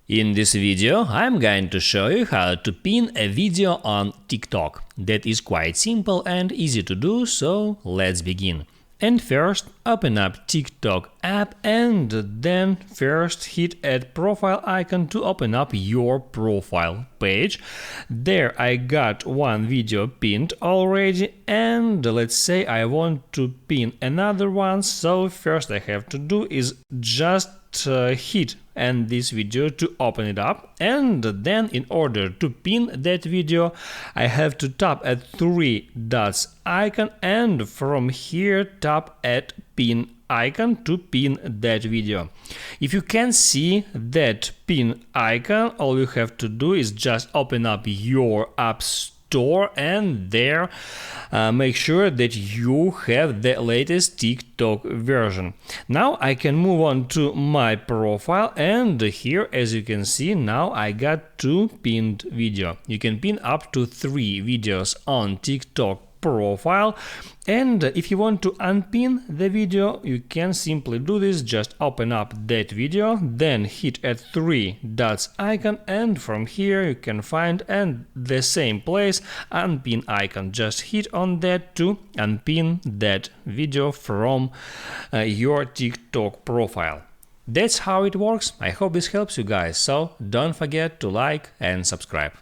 In this video, I'm going to show you how to pin a video on TikTok. That is quite simple and easy to do, so let's begin. And first, open up TikTok app and then first hit add profile icon to open up your profile page. There I got one video pinned already, and let's say I want to pin another one, so first I have to do is just hit and this video to open it up, and then in order to pin that video I have to tap at three dots icon and from here tap at pin icon to pin that video. If you can see that pin icon, all you have to do is just open up your app store and there make sure that you have the latest TikTok version. Now I can move on to my profile, and here as you can see now I got two pinned video. You can pin up to 3 videos on TikTok profile, and if you want to unpin the video you can simply do this. Just open up that video, then hit at 3 dots icon, and from here you can find and the same place unpin icon. Just hit on that to unpin that video from your TikTok profile. That's how it works. I hope this helps you guys, so don't forget to like and subscribe.